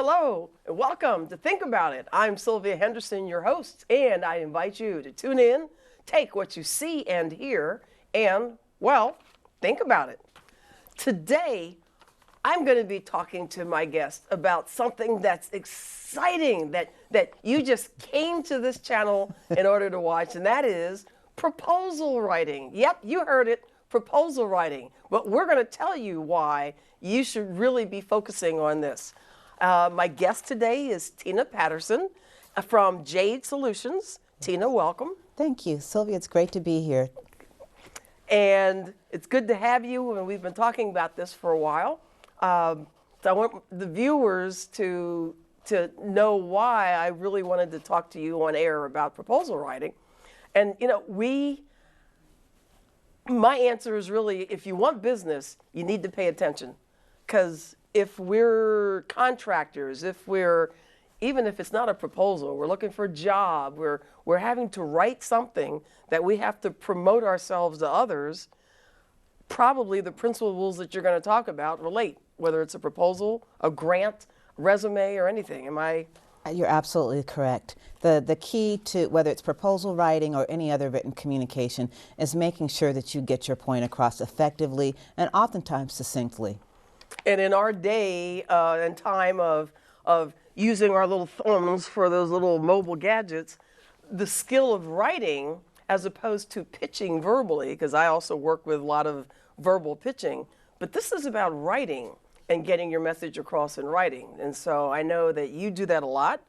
Hello, and welcome to Think About It. I'm Sylvia Henderson, your host, and I invite you to tune in, take what you see and hear, and, well, think about it. Today, I'm going to be talking to my guest about something that's exciting that you just came to this channel in order to watch, and that is proposal writing. Yep, you heard it, proposal writing. But we're going to tell you why you should really be focusing on this. My guest today is Tina Patterson from Jade Solutions. Tina, welcome. Thank you, Sylvia. It's great to be here. And it's good to have you, and we've been talking about this for a while. So I want the viewers to know why I really wanted to talk to you on air about proposal writing. And, you know, my answer is really, if you want business, you need to pay attention. Because if we're contractors, even if it's not a proposal, we're looking for a job, we're having to write something that we have to promote ourselves to others, probably the principles that you're going to talk about relate, whether it's a proposal, a grant, resume, or anything. Am I? You're absolutely correct. The key to whether it's proposal writing or any other written communication is making sure that you get your point across effectively and oftentimes succinctly. And in our day and time of using our little thumbs for those little mobile gadgets, the skill of writing as opposed to pitching verbally, because I also work with a lot of verbal pitching, but this is about writing and getting your message across in writing. And so I know that you do that a lot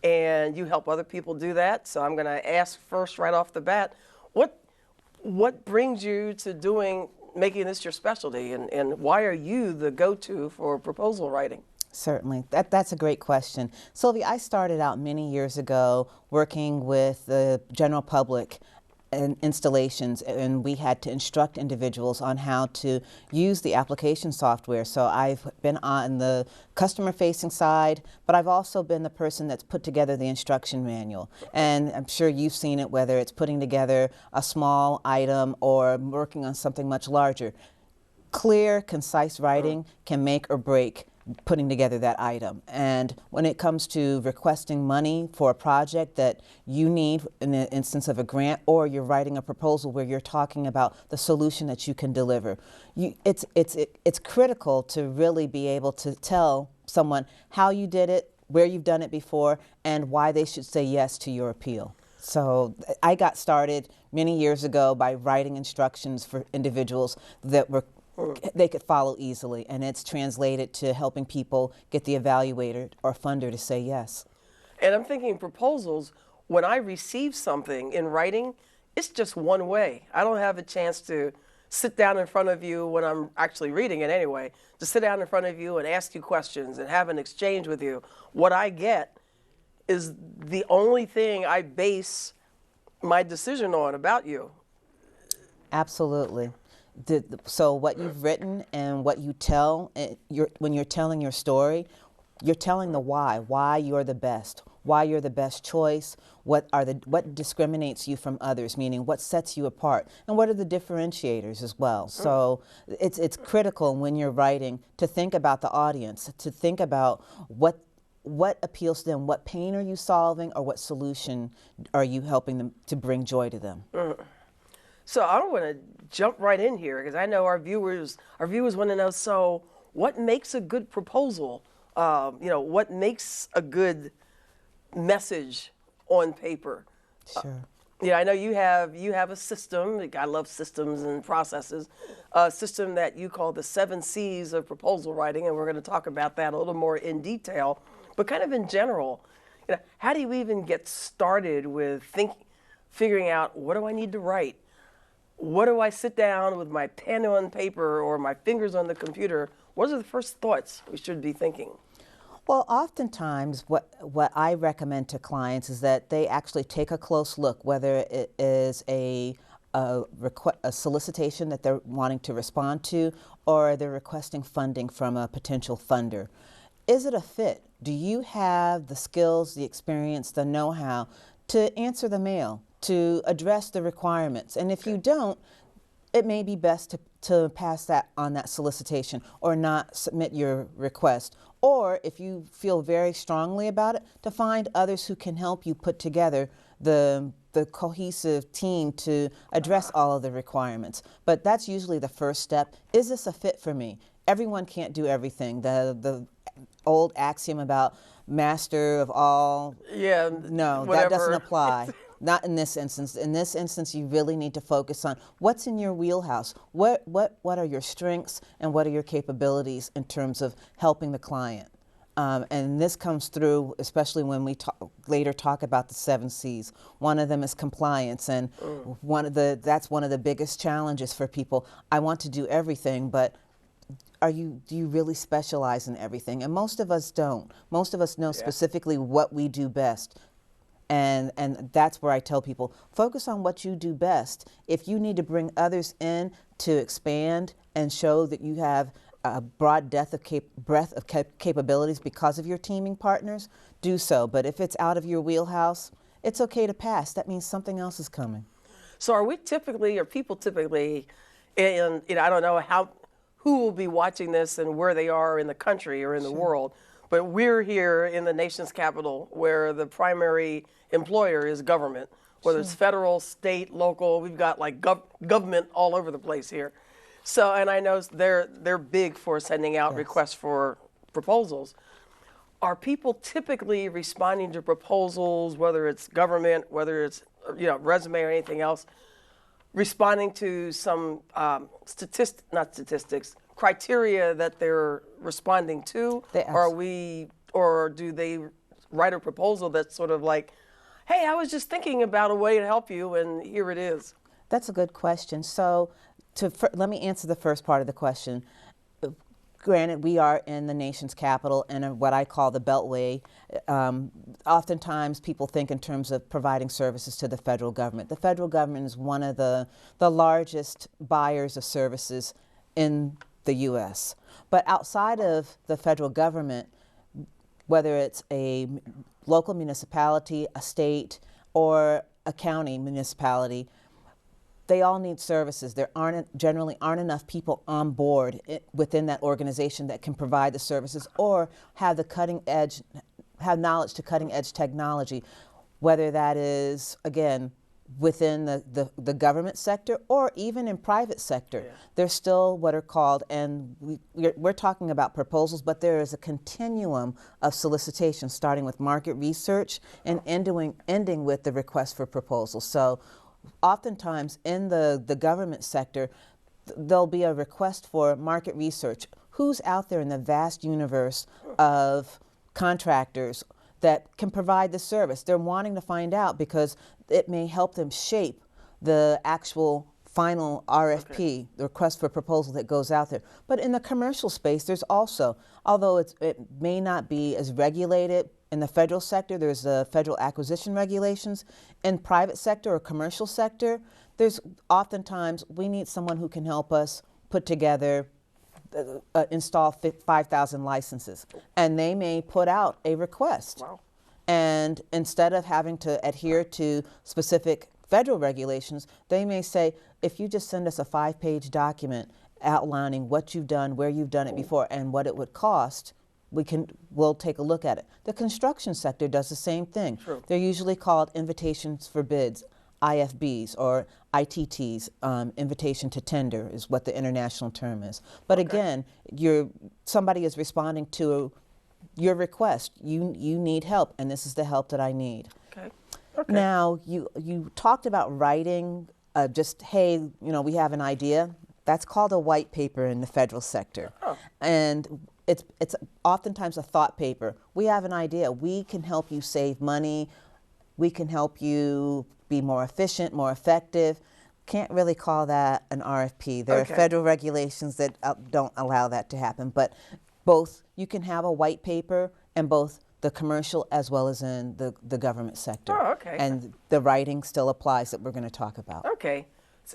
and you help other people do that. So I'm going to ask first right off the bat, what brings you to making this your specialty, and why are you the go-to for proposal writing? Certainly. That's a great question. Sylvia, I started out many years ago working with the general public and installations, and we had to instruct individuals on how to use the application software. So I've been on the customer-facing side, but I've also been the person that's put together the instruction manual. And I'm sure you've seen it, whether it's putting together a small item or working on something much larger. Clear, concise writing can make or break putting together that item. And when it comes to requesting money for a project that you need in the instance of a grant, or you're writing a proposal where you're talking about the solution that you can deliver, it's critical to really be able to tell someone how you did it, where you've done it before, and why they should say yes to your appeal. So I got started many years ago by writing instructions for individuals that they could follow easily, and it's translated to helping people get the evaluator or funder to say yes. And I'm thinking proposals, when I receive something in writing, it's just one way. I don't have a chance to sit down in front of you when I'm actually reading it anyway, to sit down in front of you and ask you questions and have an exchange with you. What I get is the only thing I base my decision on about you. Absolutely. So what you've written and what you tell, when you're telling your story, you're telling the why you're the best, why you're the best choice, what discriminates you from others, meaning what sets you apart, and what are the differentiators as well. So it's critical when you're writing to think about the audience, to think about what appeals to them, what pain are you solving, or what solution are you helping them to bring joy to them. So I want to jump right in here, because I know our viewers want to know, so what makes a good proposal? What makes a good message on paper? Sure. I know you have a system. I love systems and processes. A system that you call the 7 C's of proposal writing, and we're going to talk about that a little more in detail. But kind of in general, how do you even get started with figuring out, what do I need to write? What do I sit down with my pen on paper or my fingers on the computer? What are the first thoughts we should be thinking? Well, oftentimes what I recommend to clients is that they actually take a close look, whether it is a solicitation that they're wanting to respond to, or they're requesting funding from a potential funder. Is it a fit? Do you have the skills, the experience, the know-how to answer the mail, to address the requirements? And if you don't, it may be best to pass that on that solicitation or not submit your request, Or if you feel very strongly about it, to find others who can help you put together the cohesive team to address all of the requirements. But that's usually the first step. Is this a fit for me? Everyone can't do everything. The old axiom about master of all, Yeah, no, whatever. that doesn't apply. Not in this instance. In this instance, you really need to focus on what's in your wheelhouse. What are your strengths and what are your capabilities in terms of helping the client? And this comes through, especially when we later talk about the 7 C's. One of them is compliance, and that's one of the biggest challenges for people. I want to do everything, but do you really specialize in everything? And most of us don't. Most of us know specifically what we do best. And that's where I tell people, focus on what you do best. If you need to bring others in to expand and show that you have a broad breadth of capabilities because of your teaming partners, do so. But if it's out of your wheelhouse, it's okay to pass. That means something else is coming. So are people typically, and I don't know who will be watching this and where they are in the country or in the world, but we're here in the nation's capital where the primary employer is government, whether it's federal, state, local. We've got like government all over the place here. So, and I know they're big for sending out requests for proposals. Are people typically responding to proposals, whether it's government, whether it's resume or anything else, responding to some criteria that they're responding to, or do they write a proposal that's sort of like, hey, I was just thinking about a way to help you, and here it is? That's a good question. So let me answer the first part of the question. Granted, we are in the nation's capital and what I call the Beltway. Oftentimes people think in terms of providing services to the federal government. The federal government is one of the largest buyers of services in the U.S. But outside of the federal government, whether it's a local municipality, a state, or a county municipality, they all need services. There generally aren't enough people on board within that organization that can provide the services or have knowledge to cutting edge technology, whether that is, again, within the government sector or even in private sector. There's still what are called, and we're talking about proposals, but there is a continuum of solicitation starting with market research and ending with the request for proposals. So oftentimes in the government sector, there'll be a request for market research. Who's out there in the vast universe of contractors that can provide the service? They're wanting to find out because it may help them shape the actual final RFP, the request for proposal that goes out there. But in the commercial space, there's also, although it may not be as regulated in the federal sector, there's the federal acquisition regulations. In private sector or commercial sector, there's oftentimes, we need someone who can help us put together, install 5,000 licenses. And they may put out a request. Wow. And instead of having to adhere to specific federal regulations, they may say, if you just send us a 5-page document outlining what you've done, where you've done it before, and what it would cost, we'll take a look at it. The construction sector does the same thing. True. They're usually called invitations for bids, IFBs, or ITTs, invitation to tender is what the international term is. But again, somebody is responding to your request. You need help, and this is the help that I need. Okay. Now, you talked about writing, hey, we have an idea. That's called a white paper in the federal sector. Oh. And it's oftentimes a thought paper. We have an idea. We can help you save money. We can help you be more efficient, more effective. Can't really call that an RFP. There are federal regulations that don't allow that to happen. But both, you can have a white paper in both the commercial as well as in the government sector. Oh, okay. And the writing still applies that we're going to talk about. Okay.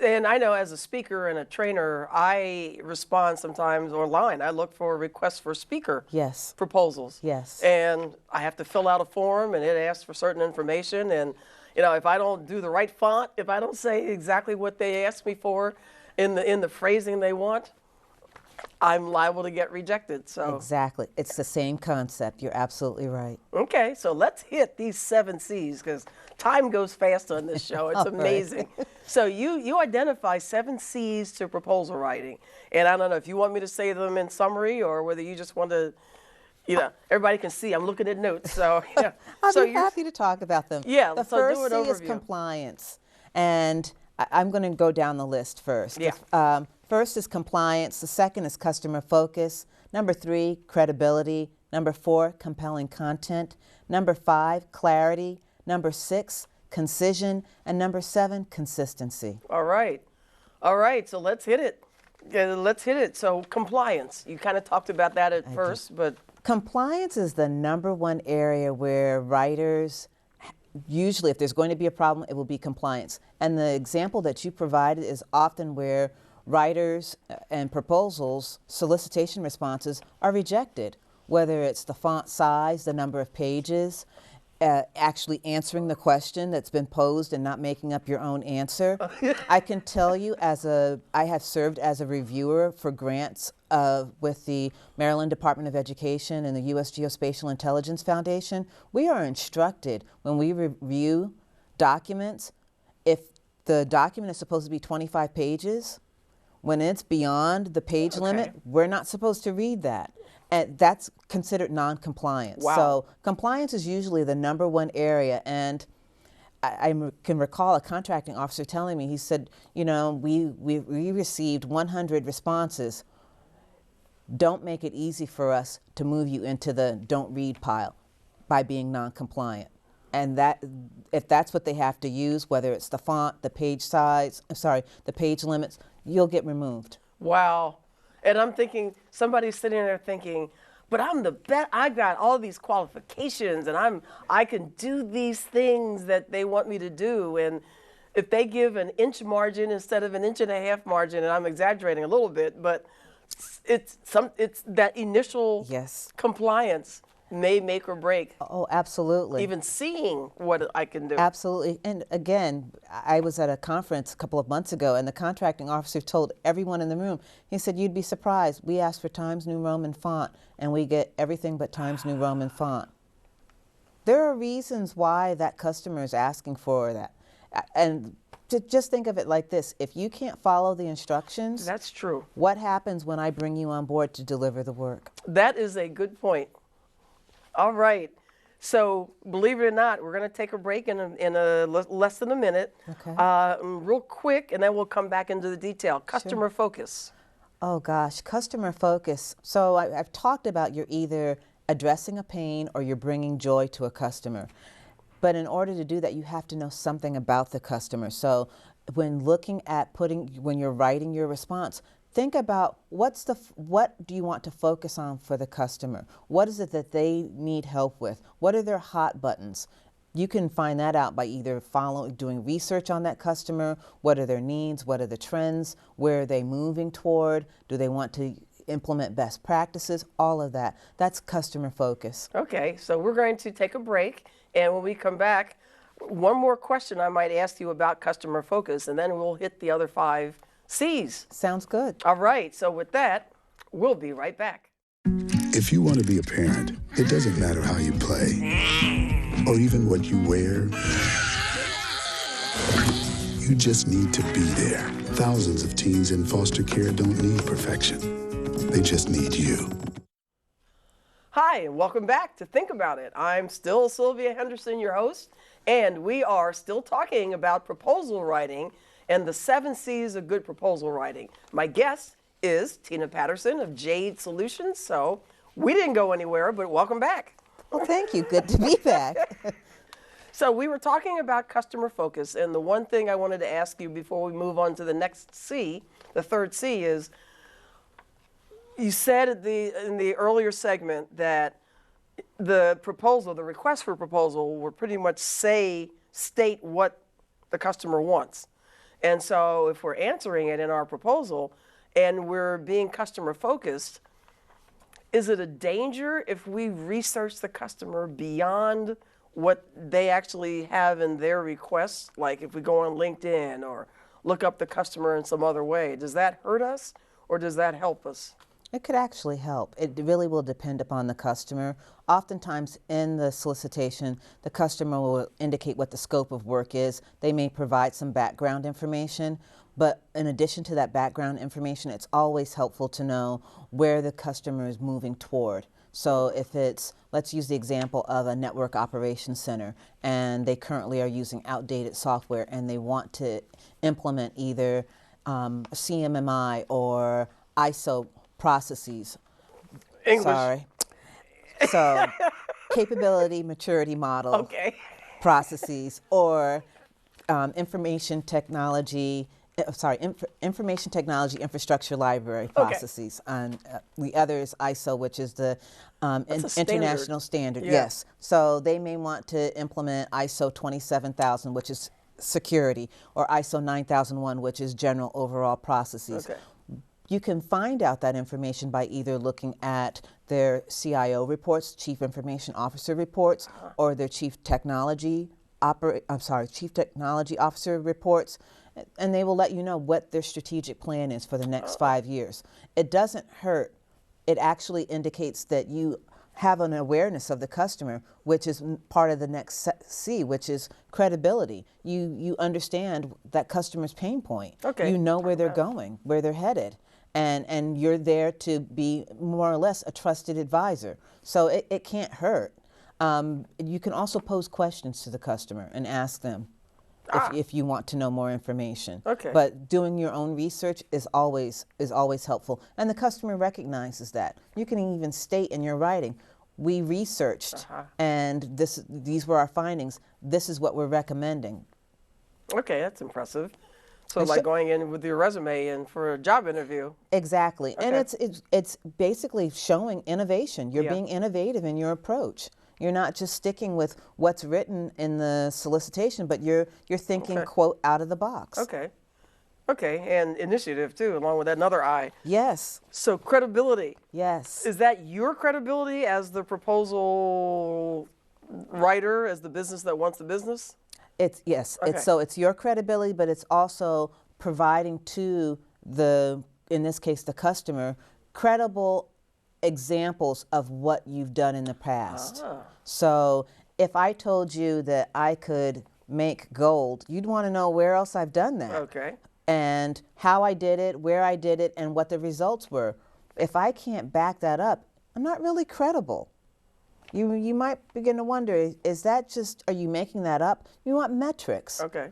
And I know as a speaker and a trainer, I respond sometimes online. I look for requests for speaker proposals. Yes. And I have to fill out a form, and it asks for certain information. And, if I don't do the right font, if I don't say exactly what they asked me for in the phrasing they want, I'm liable to get rejected. So Exactly. It's the same concept. You're absolutely right. okay, so let's hit these 7 C's because time goes fast on this show. It's All right. amazing. So you identify 7 C's to proposal writing, and I don't know if you want me to say them in summary or whether you just want to, everybody can see I'm looking at notes. So yeah, I'll so be happy to talk about them. Yeah, The so first do an C is overview. compliance, and I'm going to go down the list first. Yeah. First is compliance. The second is customer focus. Number 3, credibility. Number 4, compelling content. Number 5, clarity. Number 6, concision. And number 7, consistency. All right. All right, so let's hit it. Yeah, let's hit it. So compliance, you kind of talked about that at first, but Compliance is the number one area where writers, usually if there's going to be a problem, it will be compliance. And the example that you provided is often where writers and proposals, solicitation responses are rejected, whether it's the font size, the number of pages, actually answering the question that's been posed and not making up your own answer. I can tell you I have served as a reviewer for grants with the Maryland Department of Education and the U.S. Geospatial Intelligence Foundation. We are instructed when we review documents, if the document is supposed to be 25 pages, when it's beyond the page limit, we're not supposed to read that. And that's considered non-compliance. Wow. So compliance is usually the number one area. And I can recall a contracting officer telling me, he said, we received 100 responses. Don't make it easy for us to move you into the don't read pile by being non-compliant. And if that's what they have to use, whether it's the font, the page size, the page limits, you'll get removed. wow. And I'm thinking, somebody's sitting there thinking, but I'm the best, I got all these qualifications and I can do these things that they want me to do. And if they give an inch margin instead of an inch and a half margin, and I'm exaggerating a little bit, but it's that initial Yes. compliance may make or break Oh, absolutely. even seeing what I can do. Absolutely. And again, I was at a conference a couple of months ago, and the contracting officer told everyone in the room, he said, you'd be surprised. We ask for Times New Roman font, and we get everything but Times New Roman font. There are reasons why that customer is asking for that. And just think of it like this. If you can't follow the instructions, That's true. what happens when I bring you on board to deliver the work? That is a good point. All right. So believe it or not, we're going to take a break in less than a minute. Okay. Real quick, and then we'll come back into the detail. Customer focus. Oh gosh, customer focus. So I've talked about you're either addressing a pain or you're bringing joy to a customer. But in order to do that, you have to know something about the customer. So when looking at when you're writing your response, think about what do you want to focus on for the customer? What is it that they need help with? What are their hot buttons? You can find that out by either doing research on that customer. What are their needs? What are the trends? Where are they moving toward? Do they want to implement best practices? All of that. That's customer focus. Okay, so we're going to take a break, and when we come back, one more question I might ask you about customer focus, and then we'll hit the other 5 C's. Sounds good. All right, so with that, we'll be right back. If you want to be a parent, it doesn't matter how you play or even what you wear. You just need to be there. Thousands of teens in foster care don't need perfection. They just need you. Hi, and welcome back to Think About It. I'm still Sylvia Henderson, your host, and we are still talking about proposal writing and the 7 C's of good proposal writing. My guest is Tina Patterson of Jade Solutions, so we didn't go anywhere, but welcome back. Well, thank you. Good to be back. So we were talking about customer focus, and the one thing I wanted to ask you before we move on to the next C, the 3rd C, is you said in the earlier segment that the request for proposal will pretty much state what the customer wants. And so if we're answering it in our proposal and we're being customer focused, is it a danger if we research the customer beyond what they actually have in their requests? Like if we go on LinkedIn or look up the customer in some other way, does that hurt us or does that help us? It could actually help. It really will depend upon the customer. Oftentimes in the solicitation, the customer will indicate what the scope of work is. They may provide some background information, but in addition to that background information, it's always helpful to know where the customer is moving toward. So if it's, let's use the example of a network operations center, and they currently are using outdated software and they want to implement either CMMI or ISO processes. English. Sorry. So capability maturity model Okay. processes, or information technology infrastructure library processes. And the other is ISO, which is the international standard. Yeah. Yes. So they may want to implement ISO 27000, which is security, or ISO 9001, which is general overall processes. Okay. You can find out that information by either looking at their CIO reports, Chief Information Officer reports, or their Chief Technology Officer reports, and they will let you know what their strategic plan is for the next 5 years. It doesn't hurt. It actually indicates that you have an awareness of the customer, which is part of the next C, which is credibility. You understand that customer's pain point. Okay. You know where they're going, where they're headed. And you're there to be more or less a trusted advisor. So it can't hurt. You can also pose questions to the customer and ask them if you want to know more information. Okay. But doing your own research is always helpful. And the customer recognizes that. You can even state in your writing, we researched and these were our findings. This is what we're recommending. Okay, that's impressive. So like going in with your resume and for a job interview. Exactly. Okay. And it's basically showing innovation. You're Yeah. being innovative in your approach. You're not just sticking with what's written in the solicitation, but you're thinking, quote, out of the box. Okay. Okay, and initiative too, along with that another I. Yes. So credibility. Yes. Is that your credibility as the proposal writer, as the business that wants the business? Yes. Okay. It's your credibility, but it's also providing to in this case, the customer, credible examples of what you've done in the past. So if I told you that I could make gold, you'd want to know where else I've done that. Okay. And how I did it, where I did it, and what the results were. If I can't back that up, I'm not really credible. You might begin to wonder, is that just, are you making that up? You want metrics. Okay.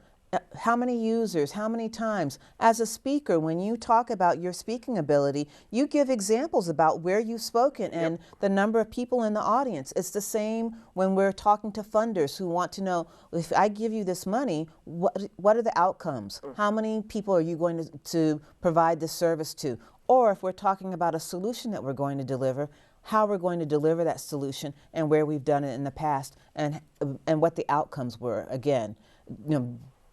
How many users, how many times? As a speaker, when you talk about your speaking ability, you give examples about where you've spoken and the number of people in the audience. It's the same when we're talking to funders who want to know, if I give you this money, what are the outcomes? How many people are you going to provide this service to? Or if we're talking about a solution that we're going to deliver, how we're going to deliver that solution and where we've done it in the past and what the outcomes were. Again,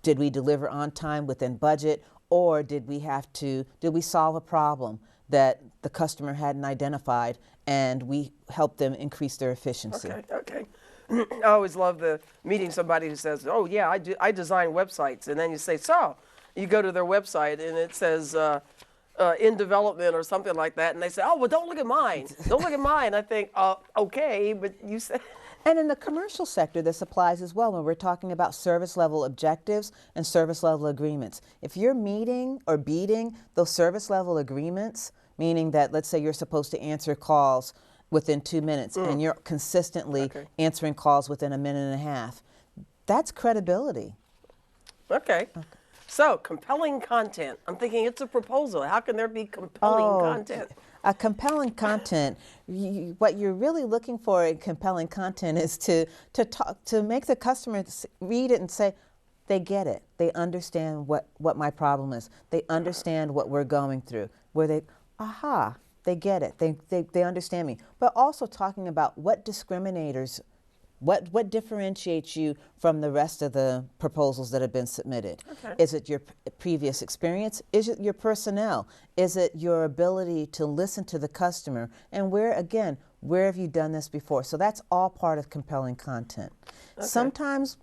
did we deliver on time within budget, or did we solve a problem that the customer hadn't identified and we helped them increase their efficiency? Okay. I always love meeting somebody who says, oh yeah, I design websites. And then you say, so you go to their website and it says, in development or something like that, and they say, oh, well, don't look at mine. Don't look at mine. I think, okay, but you said. And in the commercial sector, this applies as well when we're talking about service level objectives and service level agreements. If you're meeting or beating those service level agreements, meaning that, let's say you're supposed to answer calls within 2 minutes and you're consistently answering calls within a minute and a half, that's credibility. Okay. So, compelling content. I'm thinking it's a proposal. How can there be compelling content? A compelling content, what you're really looking for in compelling content is to make the customer read it and say, they get it. They understand what my problem is. They understand what we're going through. Where they get it. They understand me. But also talking about what discriminators, what differentiates you from the rest of the proposals that have been submitted? Okay. Is it your previous experience? Is it your personnel? Is it your ability to listen to the customer? And where have you done this before? So that's all part of compelling content. Okay. Sometimes,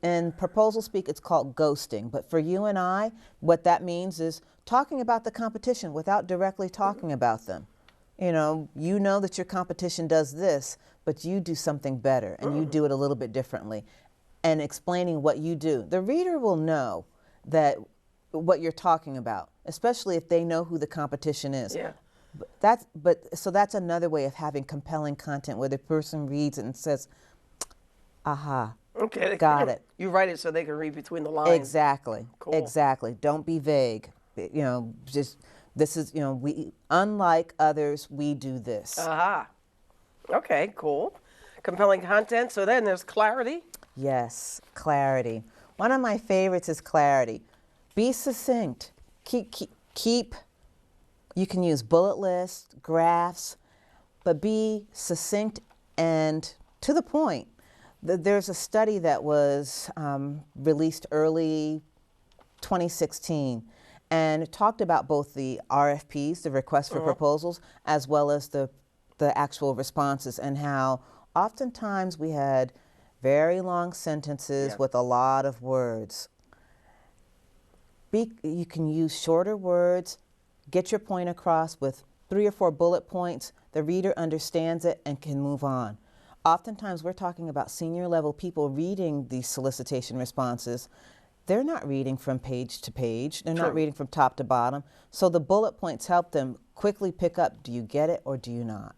in proposal speak, it's called ghosting. But for you and I, what that means is talking about the competition without directly talking about them. You know that your competition does this, but you do something better and you do it a little bit differently. And explaining what you do. The reader will know that what you're talking about, especially if they know who the competition is. Yeah. So that's another way of having compelling content where the person reads it and says, aha, Okay. got it. You write it so they can read between the lines. Exactly. Cool. Exactly. Don't be vague. Just this is, we, unlike others, we do this. Aha. Okay, cool. Compelling content. So then there's clarity. Yes, clarity. One of my favorites is clarity. Be succinct. Keep. You can use bullet lists, graphs, but be succinct and to the point. There's a study that was released early 2016, and it talked about both the RFPs, the requests for proposals, as well as the actual responses, and how oftentimes we had very long sentences with a lot of words. You can use shorter words, get your point across with 3 or 4 bullet points. The reader understands it and can move on. Oftentimes we're talking about senior level people reading these solicitation responses. They're not reading from page to page. They're not reading from top to bottom. So the bullet points help them quickly pick up, do you get it or do you not?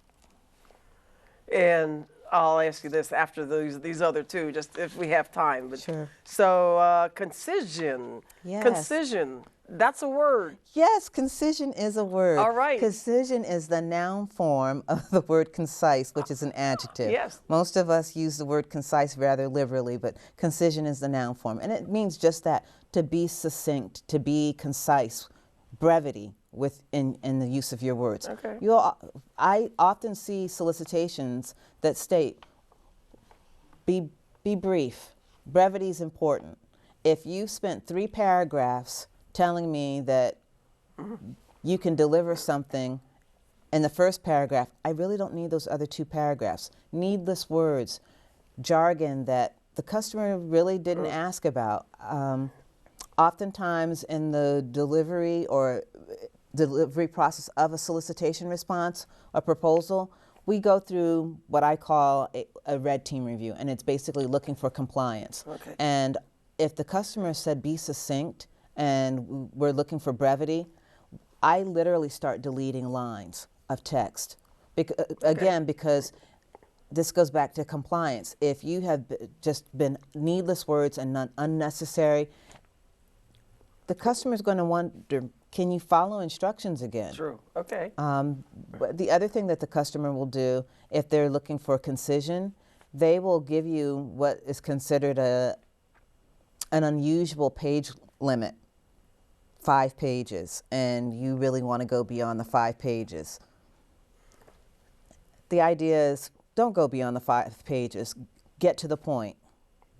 And I'll ask you this after these other two, just if we have time. But Sure. So concision. Yes. Concision. That's a word. Yes, concision is a word. All right. Concision is the noun form of the word concise, which is an adjective. Yes. Most of us use the word concise rather liberally, but concision is the noun form. And it means just that, to be succinct, to be concise, brevity in the use of your words. Okay. I often see solicitations that state, be brief. Brevity is important. If you spent 3 paragraphs telling me that you can deliver something in the first paragraph, I really don't need those other 2 paragraphs. Needless words, jargon that the customer really didn't ask about. Oftentimes in the delivery process of a solicitation response, a proposal, we go through what I call a red team review, and it's basically looking for compliance. Okay. And if the customer said be succinct and we're looking for brevity, I literally start deleting lines of text. Again, because this goes back to compliance. If you have just been needless words and unnecessary, the customer's going to wonder, can you follow instructions again? True. Okay. But the other thing that the customer will do, if they're looking for concision, they will give you what is considered an unusual page limit, 5 pages, and you really want to go beyond the 5 pages. The idea is, don't go beyond the 5 pages, get to the point,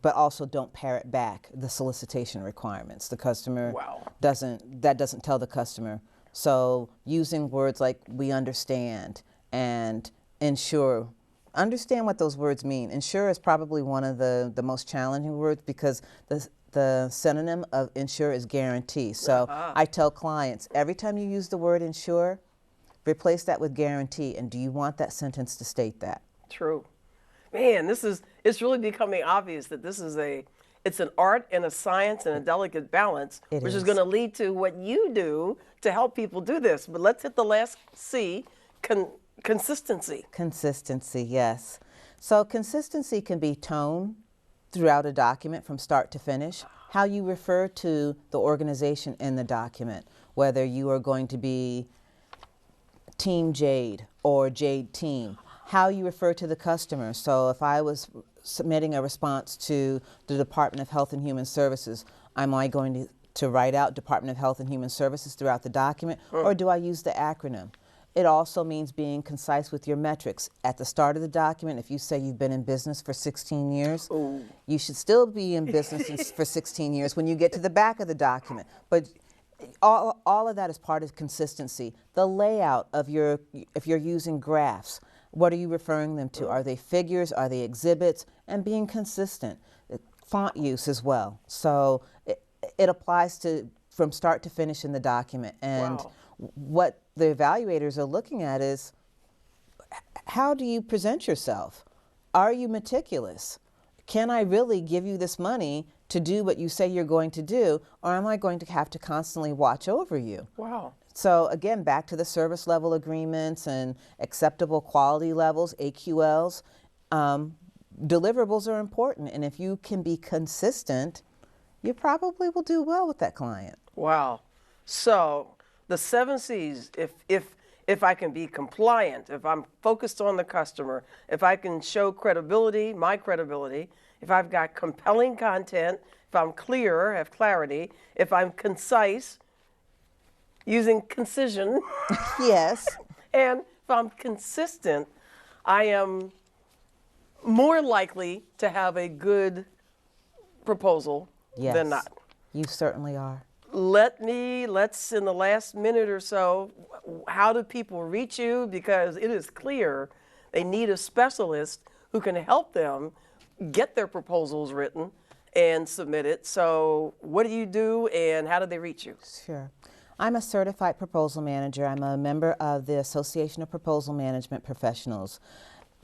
but also don't parrot back the solicitation requirements. The customer doesn't tell the customer. So using words like we understand and ensure. Understand what those words mean. Ensure is probably one of the most challenging words because the synonym of ensure is guarantee. So I tell clients, every time you use the word ensure, replace that with guarantee. And do you want that sentence to state that? True. Man, it's really becoming obvious that it's an art and a science and a delicate balance, which is going to lead to what you do to help people do this. But let's hit the last C, consistency. Consistency, yes. So consistency can be tone throughout a document from start to finish, how you refer to the organization in the document, whether you are going to be Team Jade or Jade Team, how you refer to the customer. So if I was submitting a response to the Department of Health and Human Services, am I going to write out Department of Health and Human Services throughout the document, or do I use the acronym? It also means being concise with your metrics. At the start of the document, if you say you've been in business for 16 years, you should still be in business for 16 years when you get to the back of the document. But all of that is part of consistency. The layout of if you're using graphs, what are you referring them to? Are they figures? Are they exhibits? And being consistent. Font use as well. So it applies to from start to finish in the document. And what the evaluators are looking at is, how do you present yourself? Are you meticulous? Can I really give you this money to do what you say you're going to do, or am I going to have to constantly watch over you? Wow. So again, back to the service level agreements and acceptable quality levels, AQLs. Deliverables are important, and if you can be consistent, you probably will do well with that client. Wow. So the 7 C's, if I can be compliant, if I'm focused on the customer, if I can show credibility, my credibility, if I've got compelling content, if I'm clear, have clarity, if I'm concise, using concision, Yes. and if I'm consistent, I am more likely to have a good proposal Yes. than not. You certainly are. Let's in the last minute or so, how do people reach you? Because it is clear they need a specialist who can help them get their proposals written and submitted. So what do you do and how do they reach you? Sure. I'm a certified proposal manager. I'm a member of the Association of Proposal Management Professionals.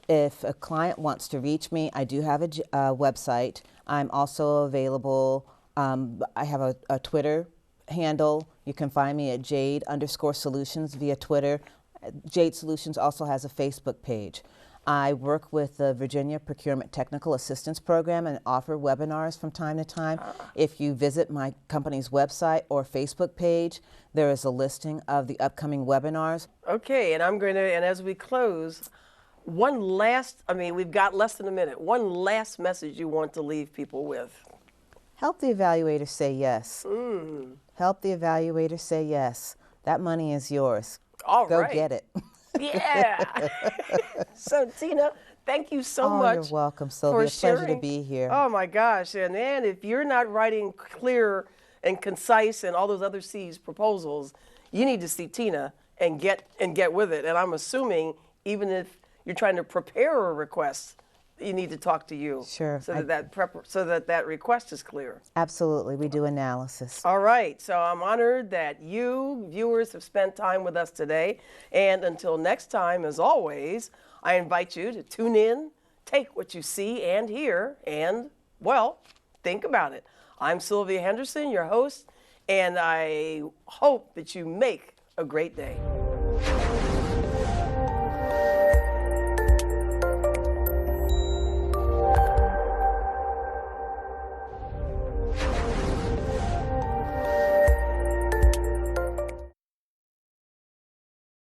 If a client wants to reach me, I do have a website. I'm also available. I have a Twitter handle. You can find me at Jade_Solutions via Twitter. Jade Solutions also has a Facebook page. I work with the Virginia Procurement Technical Assistance Program and offer webinars from time to time. If you visit my company's website or Facebook page, there is a listing of the upcoming webinars. Okay, and and as we close, we've got less than a minute. One last message you want to leave people with. Help the evaluator say yes. Help the evaluator say yes. That money is yours. All Go right. get it. Yeah. So Tina, thank you so much. You're welcome, Sylvia. Pleasure to be here. Oh my gosh. And then if you're not writing clear and concise and all those other C's proposals, you need to see Tina and get with it. And I'm assuming even if you're trying to prepare a request, you need to talk to you. Sure. So that request is clear. Absolutely. We do analysis. All right. So I'm honored that you, viewers, have spent time with us today. And until next time, as always, I invite you to tune in, take what you see and hear, and, well, think about it. I'm Sylvia Henderson, your host, and I hope that you make a great day.